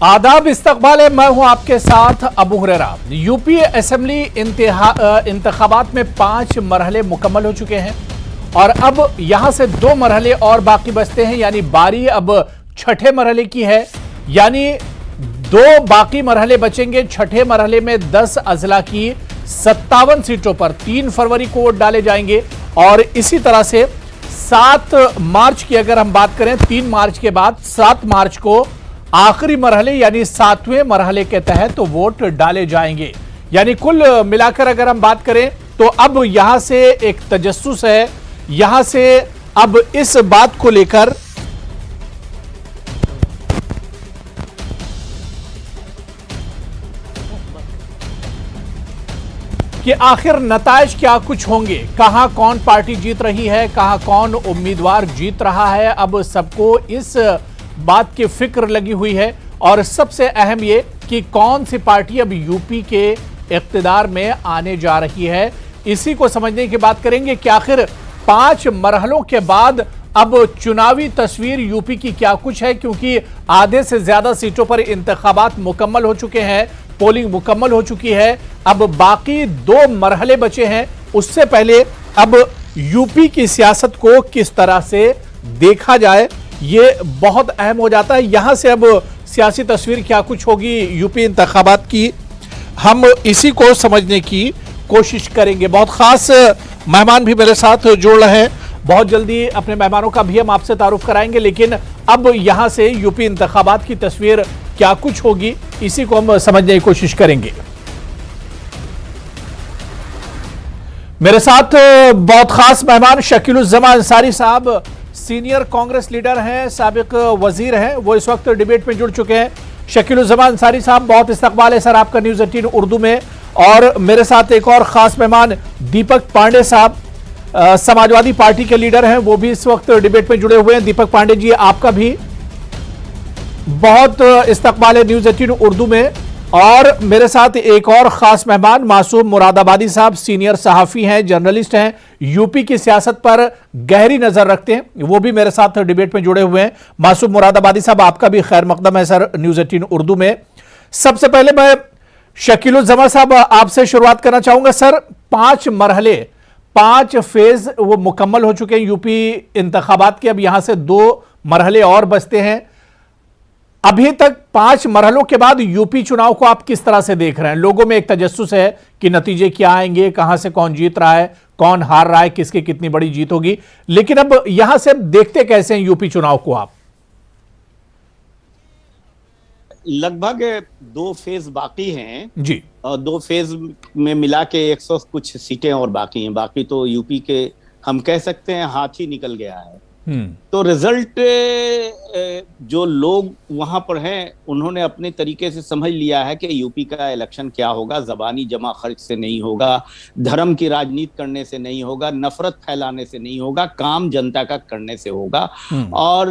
आदाब, इस्तकबाल है। मैं हूं आपके साथ अबू हुरैरा। यूपी असेंबली इंतखाबात में 5 मरहले मुकम्मल हो चुके हैं और अब यहां से 2 मरहले और बाकी बचते हैं, यानी बारी अब छठे मरहले की है। यानी 2 बाकी मरहले बचेंगे। छठे मरहले में 10 अजला की 57 सीटों पर 3 फरवरी को वोट डाले जाएंगे और इसी तरह से 7 मार्च की अगर हम बात करें, 3 मार्च के बाद 7 मार्च को आखिरी मरहले यानी 7वें मरहले के तहत तो वोट डाले जाएंगे। यानी कुल मिलाकर अगर हम बात करें तो अब यहां से एक तजस्सुस है, यहां से अब इस बात को लेकर कि आखिर नताइज क्या कुछ होंगे, कहां कौन पार्टी जीत रही है, कहां कौन उम्मीदवार जीत रहा है। अब सबको इस बात की फिक्र लगी हुई है और सबसे अहम ये कि कौन सी पार्टी अब यूपी के इख्तिदार में आने जा रही है। इसी को समझने की बात करेंगे कि आखिर 5 मरहलों के बाद अब चुनावी तस्वीर यूपी की क्या कुछ है, क्योंकि आधे से ज्यादा सीटों पर इंतखाबात मुकम्मल हो चुके हैं, पोलिंग मुकम्मल हो चुकी है। अब बाकी 2 मरहले बचे हैं। उससे पहले अब यूपी की सियासत को किस तरह से देखा जाए, ये बहुत अहम हो जाता है। यहां से अब सियासी तस्वीर क्या कुछ होगी यूपी इंतखाबात की, हम इसी को समझने की कोशिश करेंगे। बहुत खास मेहमान भी मेरे साथ जुड़ रहे हैं, बहुत जल्दी अपने मेहमानों का भी हम आपसे तारुफ कराएंगे। लेकिन अब यहां से यूपी इंतखाबात की तस्वीर क्या कुछ होगी, इसी को हम समझने की कोशिश करेंगे। मेरे साथ बहुत खास मेहमान शकीलुज़्ज़मा अंसारी साहब, सीनियर कांग्रेस लीडर हैं, साबिक वजीर हैं, वो इस वक्त डिबेट में जुड़ चुके हैं। शकीलुज़्ज़मा अंसारी साहब, बहुत इस्तकबाल है सर आपका न्यूज़ 18 उर्दू में। और मेरे साथ एक और खास मेहमान दीपक पांडे साहब, समाजवादी पार्टी के लीडर हैं, वो भी इस वक्त डिबेट में जुड़े हुए हैं। दीपक पांडे जी, आपका भी बहुत इस्तकबाल है न्यूज़ 18 उर्दू में। और मेरे साथ एक और खास मेहमान मासूम मुरादाबादी साहब, सीनियर सहाफ़ी हैं, जर्नलिस्ट हैं, यूपी की सियासत पर गहरी नजर रखते हैं, वो भी मेरे साथ डिबेट में जुड़े हुए हैं। मासूम मुरादाबादी साहब, आपका भी खैर मकदम है सर न्यूज़ 18 उर्दू में। सबसे पहले मैं शकीलुज़्ज़मा साहब आपसे शुरुआत करना चाहूंगा। सर, 5 मरहले, 5 फेज वो मुकम्मल हो चुके हैं यूपी इंतखाबात के। अब यहां से 2 मरहले और बचते हैं। अभी तक 5 मरहलों के बाद यूपी चुनाव को आप किस तरह से देख रहे हैं? लोगों में एक तजस्सुस है कि नतीजे क्या आएंगे, कहां से कौन जीत रहा है, कौन हार रहा है, किसकी कितनी बड़ी जीत होगी। लेकिन अब यहां से देखते कैसे हैं यूपी चुनाव को आप? लगभग 2 फेज बाकी हैं जी, और 2 फेज में मिला के 100 कुछ सीटें और बाकी हैं। बाकी तो यूपी के हम कह सकते हैं हाथ ही निकल गया है। तो रिजल्ट जो लोग वहां पर हैं उन्होंने अपने तरीके से समझ लिया है कि यूपी का इलेक्शन क्या होगा। जबानी जमा खर्च से नहीं होगा, धर्म की राजनीति करने से नहीं होगा, नफरत फैलाने से नहीं होगा, काम जनता का करने से होगा। और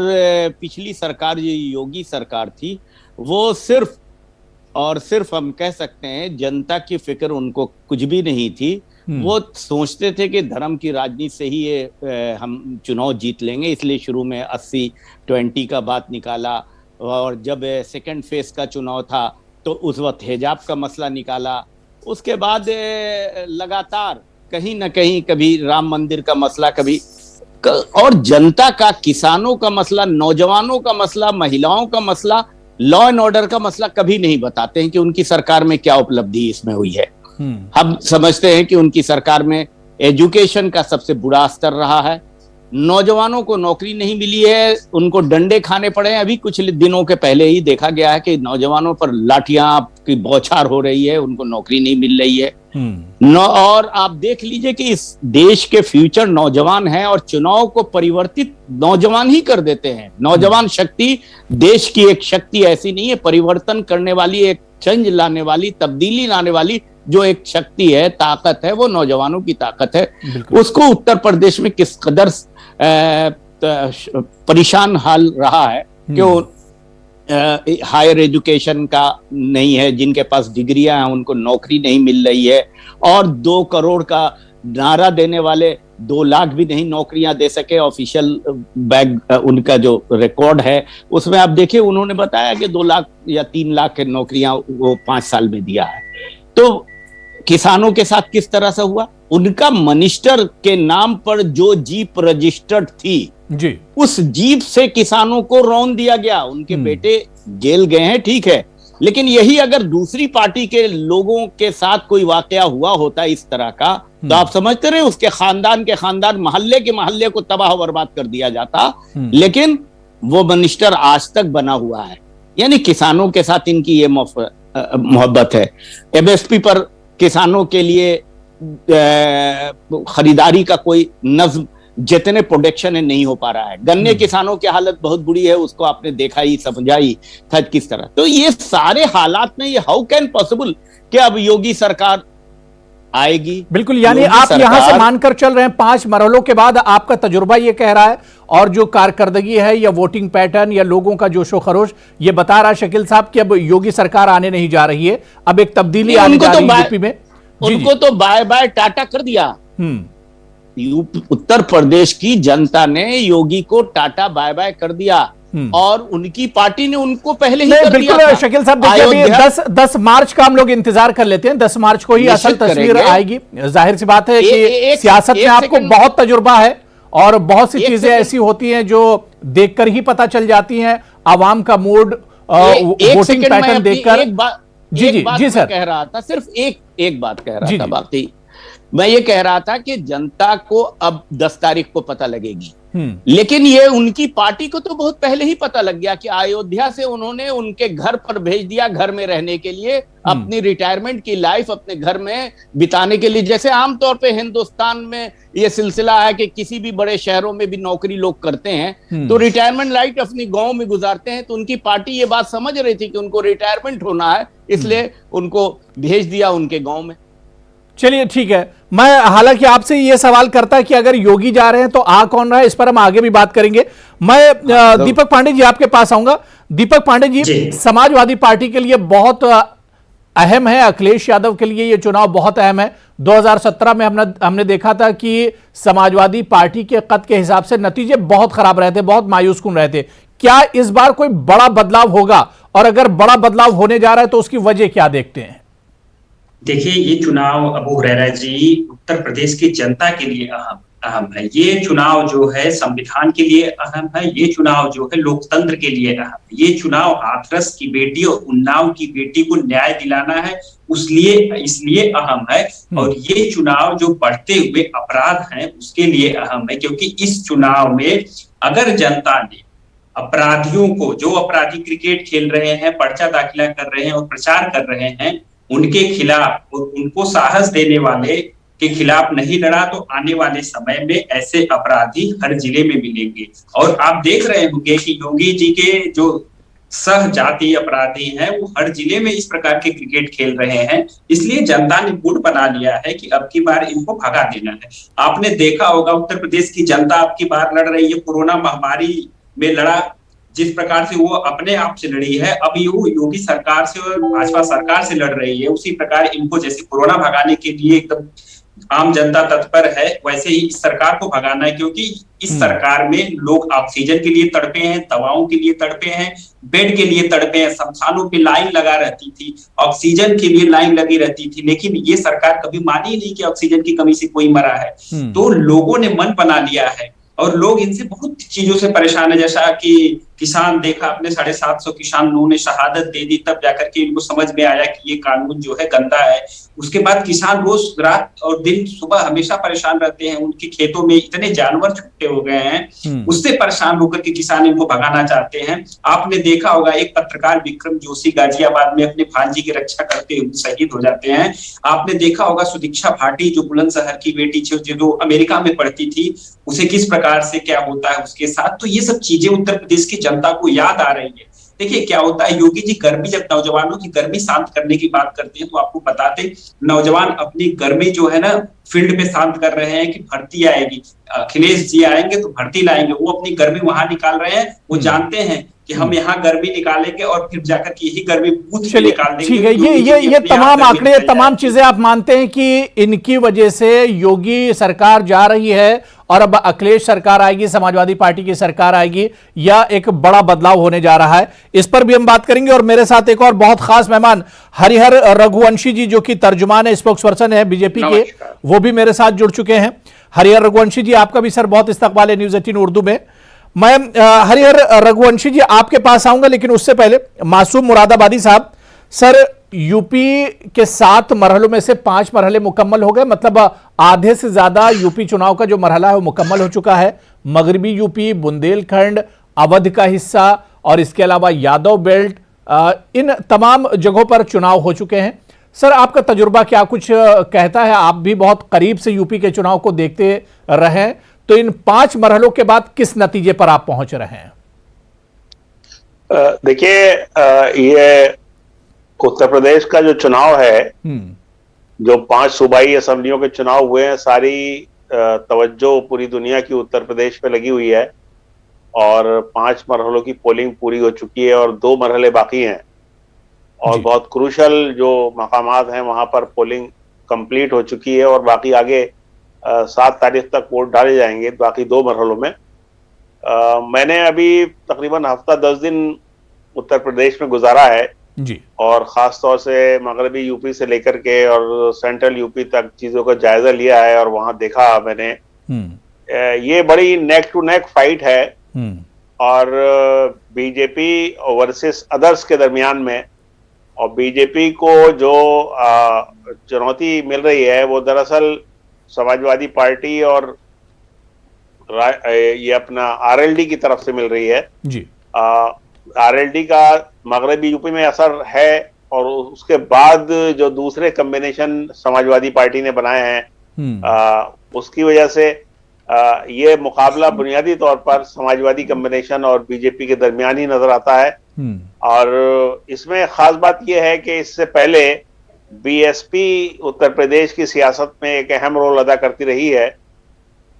पिछली सरकार जो योगी सरकार थी, वो सिर्फ और सिर्फ हम कह सकते हैं जनता की फिक्र उनको कुछ भी नहीं थी। वो सोचते थे कि धर्म की राजनीति से ही ये हम चुनाव जीत लेंगे, इसलिए शुरू में 80-20 का बात निकाला। और जब सेकंड फेज का चुनाव था तो उस वक्त हिजाब का मसला निकाला। उसके बाद लगातार कहीं ना कहीं कभी राम मंदिर का मसला, कभी और जनता का, किसानों का मसला, नौजवानों का मसला, महिलाओं का मसला, लॉ एंड ऑर्डर का मसला कभी नहीं बताते हैं कि उनकी सरकार में क्या उपलब्धि इसमें हुई है। हम समझते हैं कि उनकी सरकार में एजुकेशन का सबसे बुरा स्तर रहा है, नौजवानों को नौकरी नहीं मिली है, उनको डंडे खाने पड़े हैं। अभी कुछ दिनों के पहले ही देखा गया है कि नौजवानों पर लाठियां की बौछार हो रही है, उनको नौकरी नहीं मिल रही है। और आप देख लीजिए कि इस देश के फ्यूचर नौजवान हैं और चुनाव को परिवर्तित नौजवान ही कर देते हैं। नौजवान शक्ति देश की एक शक्ति ऐसी नहीं है, परिवर्तन करने वाली, एक चेंज लाने वाली, तब्दीली लाने वाली जो एक शक्ति है, ताकत है, वो नौजवानों की ताकत है। उसको उत्तर प्रदेश में किस कदर परेशान हाल रहा है कि हायर एजुकेशन का नहीं है, जिनके पास डिग्रियां हैं उनको नौकरी नहीं मिल रही है। और 2 करोड़ का नारा देने वाले 2 लाख भी नहीं नौकरियां दे सके। ऑफिशियल बैग उनका जो रिकॉर्ड है उसमें आप देखिए, उन्होंने बताया कि 2 लाख या 3 लाख नौकरियां वो 5 साल में दिया है। तो किसानों के साथ किस तरह से हुआ? उनका मिनिस्टर के नाम पर जो जीप रजिस्टर्ड थी जी, उस जीप से किसानों को रौंद दिया गया। उनके बेटे जेल गए हैं, ठीक है, लेकिन यही अगर दूसरी पार्टी के लोगों के साथ कोई वाकया हुआ होता इस तरह का, तो आप समझते रहे उसके खानदान के खानदान, मोहल्ले के मोहल्ले को तबाह बर्बाद कर दिया जाता। लेकिन वो मिनिस्टर आज तक बना हुआ है। यानी किसानों के साथ इनकी ये मोहब्बत है। एमएसपी पर किसानों के लिए खरीदारी का कोई नज्म जितने प्रोडक्शन है नहीं हो पा रहा है। गन्ने किसानों की हालत बहुत बुरी है, उसको आपने देखा ही, समझाई था किस तरह। तो ये सारे हालात में ये हाउ कैन पॉसिबल कि अब योगी सरकार आएगी? बिल्कुल, यानी आप यहां से मानकर चल रहे हैं 5 मरहलों के बाद आपका तजुर्बा ये कह रहा है, और जो कारकर्दगी है या वोटिंग पैटर्न या लोगों का जोशो खरोश ये बता रहा है शकील साहब कि अब योगी सरकार आने नहीं जा रही है, अब एक तब्दीली आने जा रही है यूपी में। उनको तो बाय बाय टाटा कर दिया। उत्तर प्रदेश की जनता ने योगी को टाटा बाय बाय कर दिया और उनकी पार्टी ने उनको पहले ही कर दिया था। शकील साहब देखिए, 10 मार्च का हम लोग इंतजार कर लेते हैं। 10 मार्च को ही असल तस्वीर आएगी। जाहिर सी बात है कि सियासत में आपको बहुत तजुर्बा है और बहुत सी चीजें ऐसी होती हैं जो देखकर ही पता चल जाती हैं। आवाम का मूड, वोटिंग पैटर्न देखकर। जी सर, कह रहा था, सिर्फ एक बात कह रहा था, बाकी मैं ये कह रहा था कि जनता को अब 10 तारीख को पता लगेगी, लेकिन ये उनकी पार्टी को तो बहुत पहले ही पता लग गया कि अयोध्या से उन्होंने उनके घर पर भेज दिया, घर में रहने के लिए, अपनी रिटायरमेंट की लाइफ अपने घर में बिताने के लिए। जैसे आमतौर पे हिंदुस्तान में ये सिलसिला है कि किसी भी बड़े शहरों में भी नौकरी लोग करते हैं तो रिटायरमेंट लाइफ अपनी गांव में गुजारते हैं। तो उनकी पार्टी ये बात समझ रही थी कि उनको रिटायरमेंट होना है, इसलिए उनको भेज दिया उनके गांव में। चलिए ठीक है, मैं हालांकि आपसे ये सवाल करता कि अगर योगी जा रहे हैं तो आ कौन रहा है, इस पर हम आगे भी बात करेंगे। मैं दीपक पांडे जी आपके पास आऊंगा। दीपक पांडे जी, समाजवादी पार्टी के लिए बहुत अहम है, अखिलेश यादव के लिए ये चुनाव बहुत अहम है। 2017 में हमने देखा था कि समाजवादी पार्टी के कद के हिसाब से नतीजे बहुत खराब रहे थे, बहुत मायूसकुन रहे थे। क्या इस बार कोई बड़ा बदलाव होगा, और अगर बड़ा बदलाव होने जा रहा है तो उसकी वजह क्या देखते हैं? देखिए, ये चुनाव अबू हुरैरा जी उत्तर प्रदेश की जनता के लिए अहम है। ये चुनाव जो है संविधान के लिए अहम है। ये चुनाव जो है लोकतंत्र के लिए अहम है। ये चुनाव हाथरस की बेटी और उन्नाव की बेटी को न्याय दिलाना है, इसलिए अहम है। और ये चुनाव जो बढ़ते हुए अपराध हैं उसके लिए अहम है, क्योंकि इस चुनाव में अगर जनता ने अपराधियों को, जो अपराधी क्रिकेट खेल रहे हैं, पर्चा दाखिला कर रहे हैं और प्रचार कर रहे हैं, उनके खिलाफ और उनको साहस देने वाले के खिलाफ नहीं लड़ा, तो आने वाले समय में ऐसे अपराधी हर जिले में मिलेंगे। और आप देख रहे होंगे कि योगी जी के जो सहजातीय अपराधी हैं वो हर जिले में इस प्रकार के क्रिकेट खेल रहे हैं। इसलिए जनता ने मूड बना लिया है कि अब की बार इनको भगा देना है। आपने देखा होगा उत्तर प्रदेश की जनता अब की बार लड़ रही है, कोरोना महामारी में लड़ा जिस प्रकार से वो अपने आप से लड़ी है, अब योगी सरकार से और भाजपा सरकार से लड़ रही है। उसी प्रकार इनको जैसे कोरोना भगाने के लिए एकदम आम जनता तत्पर है, वैसे ही इस सरकार को भगाना है, क्योंकि इस सरकार में लोग ऑक्सीजन के लिए तड़पे हैं, दवाओं के लिए तड़पे हैं, बेड के लिए तड़पे हैं। शमशानों पे लाइन लगा रहती थी, ऑक्सीजन के लिए लाइन लगी रहती थी, लेकिन ये सरकार कभी मानी नहीं कि ऑक्सीजन की कमी से कोई मरा है। तो लोगों ने मन बना लिया है और लोग इनसे बहुत चीजों से परेशान है। जैसा कि किसान देखा अपने 750 किसानों ने शहादत दे दी, तब जाकर के इनको समझ में आया कि ये कानून जो है गंदा है। उसके बाद किसान रोज रात और दिन सुबह हमेशा परेशान रहते हैं, उनके खेतों में इतने जानवर छुट्टे हो गए हैं, उससे परेशान होकर के किसान इनको भगाना चाहते हैं। आपने देखा होगा एक पत्रकार विक्रम जोशी गाजियाबाद में अपने भांजी की रक्षा करते हुए शहीद हो जाते हैं। आपने देखा होगा सुदीक्षा भाटी जो बुलंदशहर की बेटी जो अमेरिका में पढ़ती थी, उसे किस प्रकार से क्या होता है उसके साथ। तो ये सब चीजें उत्तर प्रदेश की जनता को याद आ रही है। देखिए क्या होता है, योगी जी गर्मी, जब नौजवानों की गर्मी शांत करने की बात करते हैं तो आपको बताते नौजवान अपनी गर्मी जो है ना फील्ड पे शांत कर रहे हैं कि भर्ती आएगी, अखिलेश जी आएंगे तो भर्ती लाएंगे। वो अपनी गर्मी वहां निकाल रहे हैं। वो जानते हैं कि हम यहाँ गर्मी निकालेंगे और फिर जाकर के यही गर्मी बूथ पे निकाल देंगे। ठीक है, ये तमाम आंकड़े, तमाम चीजें आप मानते हैं कि इनकी वजह से योगी सरकार जा रही है और अब अखिलेश सरकार आएगी, समाजवादी पार्टी की सरकार आएगी, या एक बड़ा बदलाव होने जा रहा है? इस पर भी हम बात करेंगे। और मेरे साथ एक और बहुत खास मेहमान हरिहर रघुवंशी जी, जो कि तर्जुमान है, स्पोक्स पर्सन है बीजेपी के, वो भी मेरे साथ जुड़ चुके हैं। हरिहर रघुवंशी जी, आपका भी सर बहुत इस्तकबाल है न्यूज़ 18 उर्दू में। मैं हरिहर रघुवंशी जी आपके पास आऊंगा, लेकिन उससे पहले मासूम मुरादाबादी साहब, सर यूपी के 7 मरहलों में से 5 मरहले मुकम्मल हो गए, मतलब आधे से ज्यादा यूपी चुनाव का जो मरहला है वो मुकम्मल हो चुका है। मगरबी यूपी, बुंदेलखंड, अवध का हिस्सा और इसके अलावा यादव बेल्ट, इन तमाम जगहों पर चुनाव हो चुके हैं। सर, आपका तजुर्बा क्या कुछ कहता है? आप भी बहुत करीब से यूपी के चुनाव को देखते रहे, तो इन 5 मरहलों के बाद किस नतीजे पर आप पहुंच रहे हैं? देखिए, ये उत्तर प्रदेश का जो चुनाव है, जो 5 सूबाई असेंबलियों के चुनाव हुए हैं, सारी तवज्जो पूरी दुनिया की उत्तर प्रदेश पे लगी हुई है और 5 मरहलों की पोलिंग पूरी हो चुकी है और 2 मरहले बाकी हैं और बहुत क्रूशल जो मकामात हैं वहां पर पोलिंग कंप्लीट हो चुकी है और बाकी आगे 7 तारीख तक वोट डाले जाएंगे बाकी 2 मरहलों में। मैंने अभी तकरीबन हफ्ता 10 दिन उत्तर प्रदेश में गुजारा है जी, और ख़ास तौर से मगरबी यूपी से लेकर के और सेंट्रल यूपी तक चीज़ों का जायजा लिया है और वहाँ देखा मैंने ये बड़ी नेक टू नेक फाइट है और बीजेपी वर्सेस अदर्स के दरमियान में। और बीजेपी को जो चुनौती मिल रही है वो दरअसल समाजवादी पार्टी और ये अपना आरएलडी की तरफ से मिल रही है जी। आरएलडी का मगरबी यूपी में असर है और उसके बाद जो दूसरे कॉम्बिनेशन समाजवादी पार्टी ने बनाए हैं उसकी वजह से ये मुकाबला बुनियादी तौर पर समाजवादी कॉम्बिनेशन और बीजेपी के दरमियान ही नजर आता है। और इसमें खास बात यह है कि इससे पहले बीएसपी उत्तर प्रदेश की सियासत में एक अहम रोल अदा करती रही है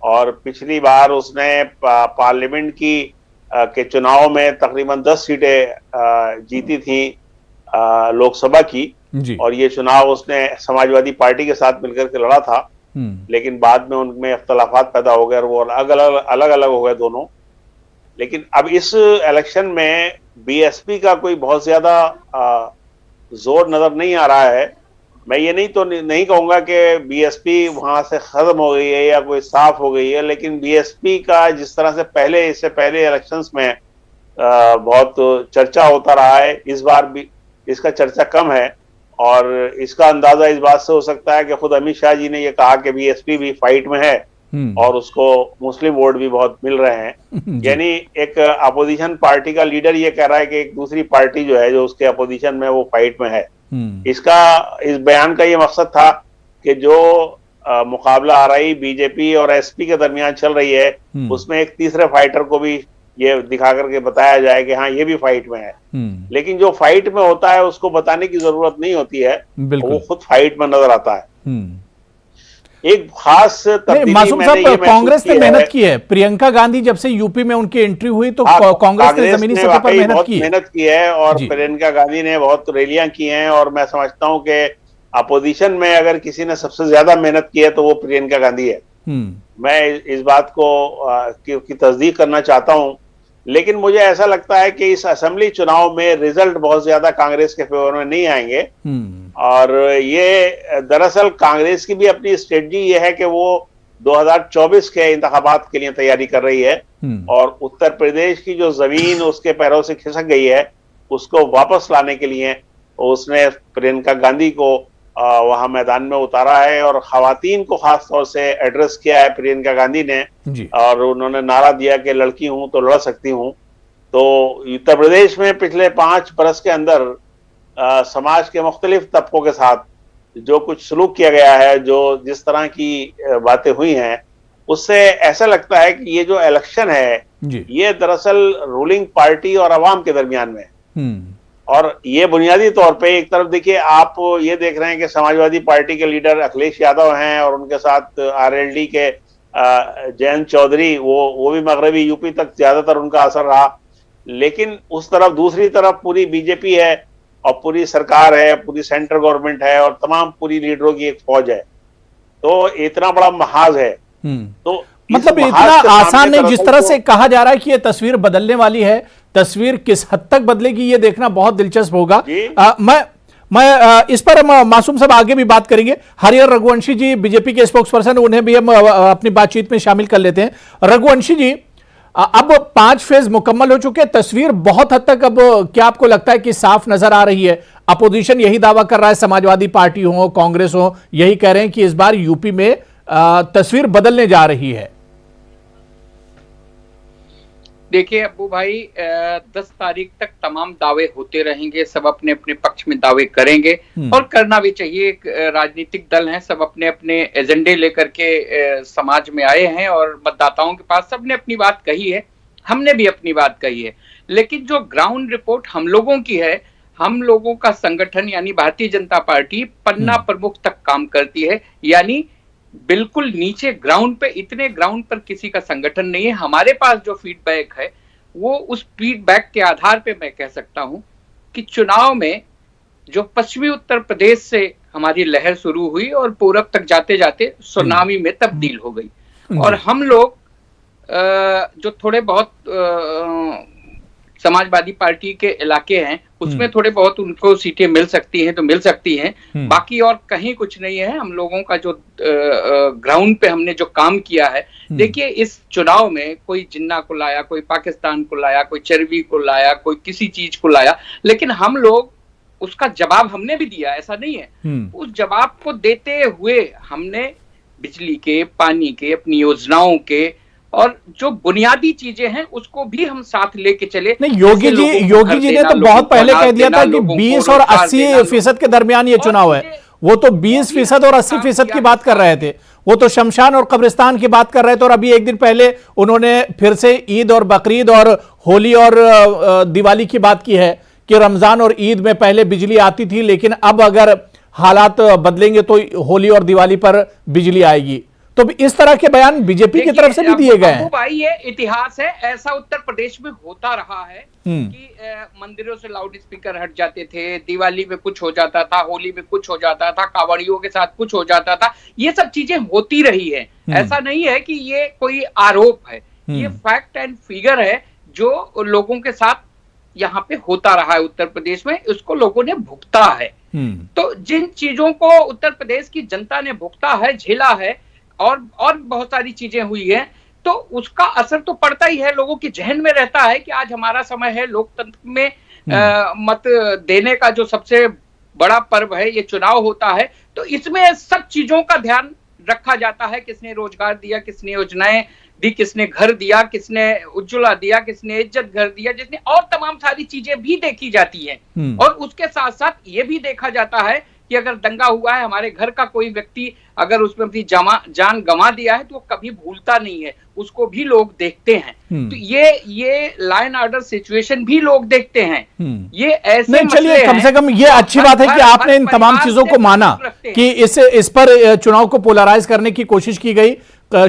और पिछली बार उसने पार्लियामेंट की के चुनाव में तकरीबन 10 सीटें जीती थी लोकसभा की और ये चुनाव उसने समाजवादी पार्टी के साथ मिलकर के लड़ा था, लेकिन बाद में उनमें इख्तलाफात पैदा हो गए और वो अलग अलग हो गए दोनों। लेकिन अब इस इलेक्शन में बीएसपी का कोई बहुत ज्यादा जोर नजर नहीं आ रहा है। मैं ये नहीं कहूंगा कि बीएसपी वहां से खत्म हो गई है या कोई साफ हो गई है, लेकिन बीएसपी का जिस तरह से इससे पहले इलेक्शंस में बहुत चर्चा होता रहा है, इस बार भी इसका चर्चा कम है और इसका अंदाजा इस बात से हो सकता है कि खुद अमित शाह जी ने ये कहा कि बीएसपी भी फाइट में है और उसको मुस्लिम वोट भी बहुत मिल रहे हैं। यानी एक अपोजिशन पार्टी का लीडर ये कह रहा है कि एक दूसरी पार्टी जो है जो उसके अपोजिशन में वो फाइट में है। इस बयान का ये मकसद था कि जो मुकाबला आ रही बीजेपी और एसपी के दरमियान चल रही है उसमें एक तीसरे फाइटर को भी ये दिखा करके बताया जाए कि हाँ ये भी फाइट में है। लेकिन जो फाइट में होता है उसको बताने की जरूरत नहीं होती है, वो खुद फाइट में नजर आता है। एक खास मासूम साहब, कांग्रेस ने मेहनत की है। प्रियंका गांधी जब से यूपी में उनकी एंट्री हुई तो कांग्रेस ने जमीनी सतह पर मेहनत की है और प्रियंका गांधी ने बहुत रैलियां की हैं और मैं समझता हूं कि अपोजिशन में अगर किसी ने सबसे ज्यादा मेहनत की है तो वो प्रियंका गांधी है। मैं इस बात को की तस्दीक करना चाहता हूं, लेकिन मुझे ऐसा लगता है कि इस असेंबली चुनाव में रिजल्ट बहुत ज्यादा कांग्रेस के फेवर में नहीं आएंगे और ये दरअसल कांग्रेस की भी अपनी स्ट्रेटजी ये है कि वो 2024 के इंतखाबात के लिए तैयारी कर रही है और उत्तर प्रदेश की जो जमीन उसके पैरों से खिसक गई है उसको वापस लाने के लिए उसने प्रियंका गांधी को वहां मैदान में उतारा है और खवातीन को खास तौर से एड्रेस किया है प्रियंका गांधी ने और उन्होंने नारा दिया कि लड़की हूं तो लड़ सकती हूं। तो उत्तर प्रदेश में पिछले 5 बरस के अंदर समाज के मुख्तलिफ तबकों के साथ जो कुछ सलूक किया गया है, जो जिस तरह की बातें हुई हैं, उससे ऐसा लगता है कि ये जो इलेक्शन है ये दरअसल रूलिंग पार्टी और अवाम के दरमियान में और ये बुनियादी तौर पे एक तरफ देखिए आप ये देख रहे हैं कि समाजवादी पार्टी के लीडर अखिलेश यादव हैं और उनके साथ आरएलडी के जयंत चौधरी, वो भी मगरबी यूपी तक ज्यादातर उनका असर रहा, लेकिन उस तरफ दूसरी तरफ पूरी बीजेपी है और पूरी सरकार है, पूरी सेंट्रल गवर्नमेंट है और तमाम पूरी लीडरों की एक फौज है। तो इतना बड़ा महाज है। तो मतलब इतना आसान नहीं, जिस तरह से कहा जा रहा है कि ये तस्वीर बदलने वाली है, तस्वीर किस हद तक बदलेगी ये देखना बहुत दिलचस्प होगा। मैं इस पर हम मासूम साहब आगे भी बात करेंगे। हरिहर रघुवंशी जी बीजेपी के स्पोक्स पर्सन, उन्हें भी हम अपनी बातचीत में शामिल कर लेते हैं। रघुवंशी जी, अब 5 फेज मुकम्मल हो चुके हैं, तस्वीर बहुत हद तक अब क्या आपको लगता है कि साफ नजर आ रही है? अपोजिशन यही दावा कर रहा है, समाजवादी पार्टी हो, कांग्रेस हो, यही कह रहे हैं कि इस बार यूपी में तस्वीर बदलने जा रही है। देखिए अब्बू भाई, 10 तारीख तक तमाम दावे होते रहेंगे, सब अपने अपने पक्ष में दावे करेंगे और करना भी चाहिए। एक राजनीतिक दल हैं, सब अपने अपने एजेंडे लेकर के समाज में आए हैं और मतदाताओं के पास सबने अपनी बात कही है, हमने भी अपनी बात कही है। लेकिन जो ग्राउंड रिपोर्ट हम लोगों की है, हम लोगों का संगठन यानी भारतीय जनता पार्टी पन्ना प्रमुख तक काम करती है, यानी बिल्कुल नीचे ग्राउंड पे, इतने ग्राउंड पर किसी का संगठन नहीं है। हमारे पास जो फीडबैक है वो उस फीडबैक के आधार पे मैं कह सकता हूं कि चुनाव में जो पश्चिमी उत्तर प्रदेश से हमारी लहर शुरू हुई और पूरब तक जाते जाते सुनामी में तब्दील हो गई और हम लोग जो थोड़े बहुत समाजवादी पार्टी के इलाके हैं उसमें थोड़े बहुत उनको सीटें मिल सकती हैं तो मिल सकती हैं, बाकी और कहीं कुछ नहीं है। हम लोगों का जो ग्राउंड पे हमने जो काम किया है, देखिए इस चुनाव में कोई जिन्ना को लाया, कोई पाकिस्तान को लाया, कोई चर्बी को लाया, कोई किसी चीज को लाया, लेकिन हम लोग उसका जवाब हमने भी दिया, ऐसा नहीं है। उस जवाब को देते हुए हमने बिजली के, पानी के, अपनी योजनाओं के और जो बुनियादी चीजें हैं उसको भी हम साथ लेके चले। नहीं, योगी जी ने तो बहुत पहले कह दिया था कि 20 और 80% के दरमियान ये चुनाव है। वो तो 20% और 80% की बात कर रहे थे, वो तो शमशान और कब्रिस्तान की बात कर रहे थे। और अभी एक दिन पहले उन्होंने फिर से ईद और बकरीद और होली और दिवाली की बात की है कि रमजान और ईद में पहले बिजली आती थी, लेकिन अब अगर हालात बदलेंगे तो होली और दिवाली पर बिजली आएगी। तो इस तरह के बयान बीजेपी की तरफ से भी दिए गए हैं। भाई ये इतिहास है, ऐसा उत्तर प्रदेश में होता रहा है कि मंदिरों से लाउड स्पीकर हट जाते थे, दिवाली में कुछ हो जाता था, होली में कुछ हो जाता था, कावड़ियों के साथ कुछ हो जाता था। ये सब चीजें होती रही है, ऐसा नहीं है कि ये कोई आरोप है, ये फैक्ट एंड फिगर है जो लोगों के साथ यहाँ पे होता रहा है उत्तर प्रदेश में, उसको लोगों ने भुगता है। तो जिन चीजों को उत्तर प्रदेश की जनता ने भुगता है, झेला है और बहुत सारी चीजें हुई हैं, तो उसका असर तो पड़ता ही है, लोगों के जहन में रहता है कि आज हमारा समय है। लोकतंत्र में मत देने का जो सबसे बड़ा पर्व है ये चुनाव होता है, तो इसमें सब चीजों का ध्यान रखा जाता है। किसने रोजगार दिया, किसने योजनाएं दी, किसने घर दिया, किसने उज्ज्वला दिया, किसने इज्जत घर दिया, जिसने और तमाम सारी चीजें भी देखी जाती हैं। और उसके साथ साथ ये भी देखा जाता है कि अगर दंगा हुआ है, हमारे घर का कोई व्यक्ति अगर उसमें अपनी जान गंवा दिया है तो वो कभी भूलता नहीं है, उसको भी लोग देखते हैं। तो ये लॉ एंड ऑर्डर सिचुएशन भी लोग देखते हैं। ये ऐसे नहीं, चलिए कम से कम ये अच्छी बात है कि आपने इन तमाम चीजों को माना कि इस पर चुनाव को पोलराइज करने की कोशिश की गई,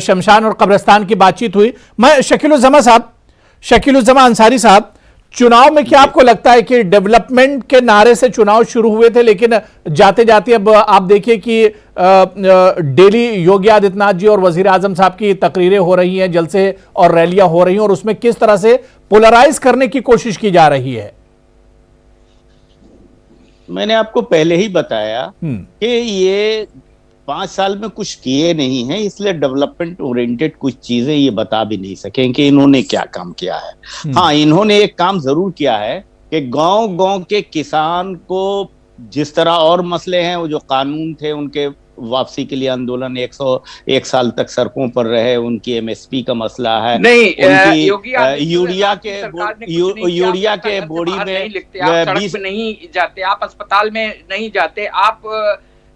शमशान और कब्रिस्तान की बातचीत हुई। मैं शकीलुज्जमा अंसारी साहब, चुनाव में क्या आपको लगता है कि डेवलपमेंट के नारे से चुनाव शुरू हुए थे, लेकिन जाते जाते अब आप देखिए कि डेली योगी आदित्यनाथ जी और वजीर आजम साहब की तकरीरें हो रही हैं, जलसे और रैलियां हो रही हैं, और उसमें किस तरह से पोलराइज करने की कोशिश की जा रही है? मैंने आपको पहले ही बताया कि ये 5 साल में कुछ किए नहीं है, इसलिए डेवलपमेंट ओरिएंटेड कुछ चीजें ये बता भी नहीं सके कि इन्होंने क्या काम किया है। हाँ, इन्होंने एक काम जरूर किया है कि गांव-गांव के किसान को जिस तरह और मसले हैं, वो जो कानून थे उनके वापसी के लिए आंदोलन 101 साल तक सड़कों पर रहे, उनकी एमएसपी का मसला है, नहीं यूरिया के बोरी में 20 नहीं जाते, आप अस्पताल में नहीं जाते, आप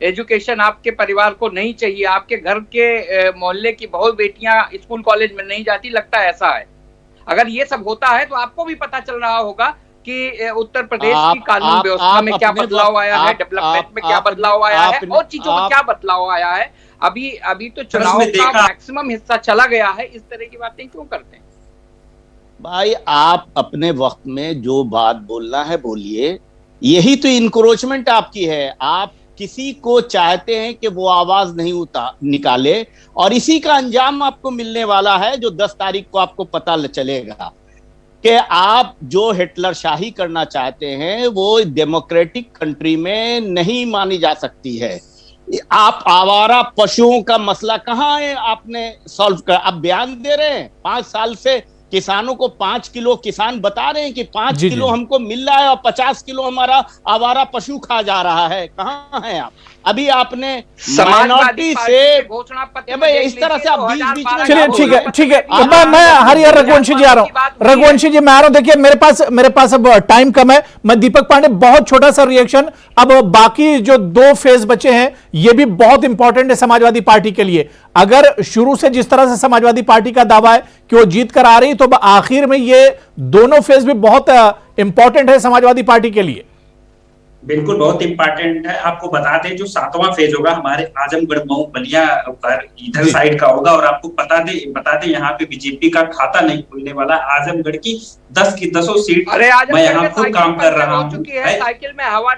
एजुकेशन आपके परिवार को नहीं चाहिए, आपके घर के मोहल्ले की बहुत बेटियां स्कूल कॉलेज में नहीं जाती, लगता है ऐसा है। अगर ये सब होता है तो आपको भी पता चल रहा होगा कि उत्तर प्रदेश की कानून व्यवस्था में क्या बदलाव आया है, डेवलपमेंट में क्या बदलाव आया है और चीजों में क्या बदलाव आया है। अभी तो चुनाव का मैक्सिमम हिस्सा चला गया है, इस तरह की बातें क्यों करते हैं? भाई आप अपने वक्त में जो बात बोलना है बोलिए, यही तो इंक्रोचमेंट आपकी है। आप किसी को चाहते हैं कि वो आवाज नहीं निकाले, और इसी का अंजाम आपको मिलने वाला है, जो 10 तारीख को आपको पता चलेगा कि आप जो हिटलर शाही करना चाहते हैं वो डेमोक्रेटिक कंट्री में नहीं मानी जा सकती है। आप आवारा पशुओं का मसला कहाँ है आपने सॉल्व कर, आप बयान दे रहे हैं 5 साल से किसानों को 5 किलो, किसान बता रहे हैं कि 5 किलो हमको मिल रहा है और 50 किलो हमारा आवारा पशु खा जा रहा है। कहाँ हैं आप? अभी आपने माइनॉरिटी से घोषणा पत्र इस तरह से आप बीच बीच में, चलिए ठीक है मैं हरिहर रघुवंशी जी आ रहा हूं। रघुवंशी जी मैं आ रहा हूं। देखिए मेरे पास अब टाइम कम है। मैं दीपक पांडे बहुत छोटा सा रिएक्शन, अब बाकी जो 2 फेज बचे हैं ये भी बहुत इंपॉर्टेंट है समाजवादी पार्टी के लिए। अगर शुरू से जिस तरह से समाजवादी पार्टी का दावा है कि वो जीत कर आ रही, तो आखिर में ये दोनों फेज भी बहुत इंपॉर्टेंट है समाजवादी पार्टी के लिए। बिल्कुल बहुत इंपॉर्टेंट है। आपको बता दें जो 7वां फेज होगा हमारे आजमगढ़, मऊ, बलिया पर इधर साइड का होगा, और आपको बता दे यहाँ पे बीजेपी का खाता नहीं खुलने वाला। आजमगढ़ की 10 की 10 सीट मैं यहाँ खुद काम कर रहा हूँ,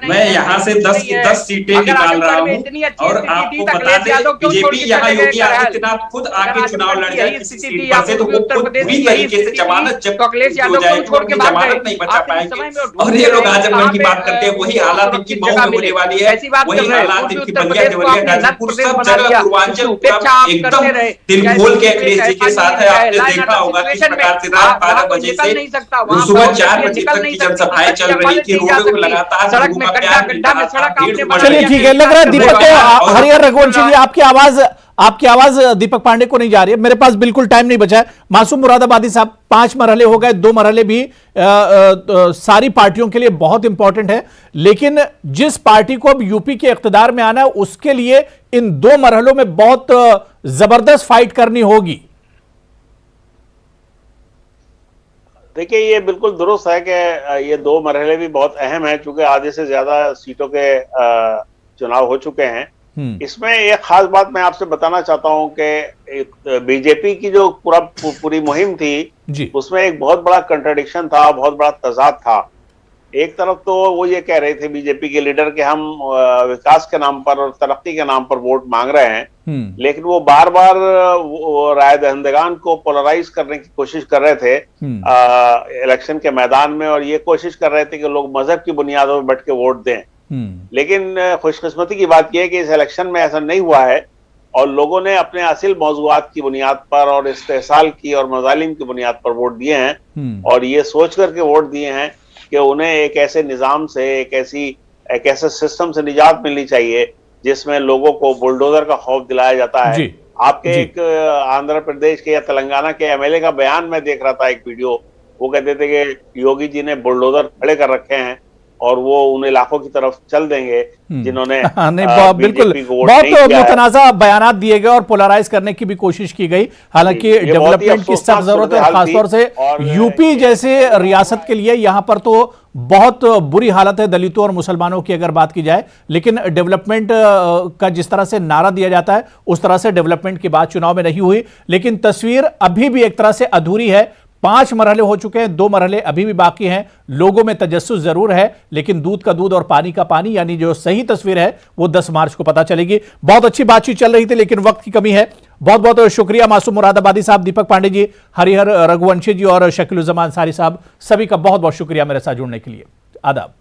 मैं यहाँ से 10 की 10 सीटें निकाल रहा हूँ। और आपको बता दें बीजेपी यहाँ योगी आदित्यनाथ खुद आके चुनाव लड़ जाए किसी सीट पर से, तो वो खुद पूरी तरीके से जमानत जब्त हो जाएगी, जमानत नहीं बचा पाएंगे। और ये लोग आजमगढ़ की बात करते हैं, वही हालात इनकी मऊ में होने वाली है, वही हालात इनकी बलिया, देवरिया, गाजीपुर, सब जगह पूर्वांचल एकदम दिल खोल के अखिलेश जी के साथ है। आपने देखा होगा किस प्रकार से रात 12 बजे से सुबह 4 बजे तक की जनसभाएं चल रही थी, रोडों पर लगातार लोगों का प्यार मिल रहा था। चलिए ठीक है, लग रहा है दीपक हरिहर रघुवंशी जी आपकी आवाज दीपक पांडे को नहीं जा रही है। मेरे पास बिल्कुल टाइम नहीं बचा है। मासूम मुरादाबादी साहब, 5 मरहले हो गए, 2 मरहले भी सारी पार्टियों के लिए बहुत इंपॉर्टेंट है, लेकिन जिस पार्टी को अब यूपी के इख्तिदार में आना है उसके लिए इन 2 मरहलों में बहुत जबरदस्त फाइट करनी होगी। देखिए ये बिल्कुल दुरुस्त है कि ये 2 मरहले भी बहुत अहम है, क्योंकि आधे से ज्यादा सीटों के चुनाव हो चुके हैं। इसमें एक खास बात मैं आपसे बताना चाहता हूं कि बीजेपी की जो पूरी मुहिम थी उसमें एक बहुत बड़ा कंट्राडिक्शन था, बहुत बड़ा तजाद था। एक तरफ तो वो ये कह रहे थे बीजेपी के लीडर कि हम विकास के नाम पर और तरक्की के नाम पर वोट मांग रहे हैं, लेकिन वो बार बार राय दहिंदगान को पोलराइज करने की कोशिश कर रहे थे इलेक्शन के मैदान में, और ये कोशिश कर रहे थे कि लोग मजहब की बुनियादों पर बैठ के वोट दें। लेकिन खुशकिस्मती की बात यह है कि इस इलेक्शन में ऐसा नहीं हुआ है, और लोगों ने अपने असिल मौजूआत की बुनियाद पर और इस्तेहसाल की और मजालिम की बुनियाद पर वोट दिए हैं, और ये सोच करके वोट दिए हैं कि उन्हें एक ऐसे निजाम से, एक ऐसे सिस्टम से निजात मिलनी चाहिए जिसमें लोगों को बुलडोजर का खौफ दिलाया जाता है। आपके एक आंध्र प्रदेश के या तेलंगाना के एमएलए का बयान मैं देख रहा था, एक वीडियो, वो कहते थे कि योगी जी ने बुलडोजर खड़े कर रखे हैं और वो उन इलाकों की तरफ चल देंगे जिन्होंने बिल्कुल बहुत मुतनाज़ा बयानात दिए गए और पोलराइज करने की भी कोशिश की गई। हालांकि डेवलपमेंट की सख्त जरूरत है, खासतौर से यूपी जैसे रियासत के लिए यहाँ पर तो बहुत बुरी हालत है दलितों और मुसलमानों की अगर बात की जाए। लेकिन डेवलपमेंट का जिस तरह से नारा दिया जाता है उस तरह से डेवलपमेंट की बात चुनाव में नहीं हुई, लेकिन तस्वीर अभी भी एक तरह से अधूरी है। 5 मरहले हो चुके हैं, 2 मरहले अभी भी बाकी हैं। लोगों में तजस्सुस जरूर है, लेकिन दूध का दूध और पानी का पानी, यानी जो सही तस्वीर है वो 10 मार्च को पता चलेगी। बहुत अच्छी बातचीत चल रही थी, लेकिन वक्त की कमी है। बहुत बहुत शुक्रिया मासूम मुरादाबादी साहब, दीपक पांडे जी, हरिहर रघुवंशी जी और शकीलुज्जमान अंसारी साहब, सभी का बहुत बहुत शुक्रिया मेरे साथ जुड़ने के लिए। आदाब।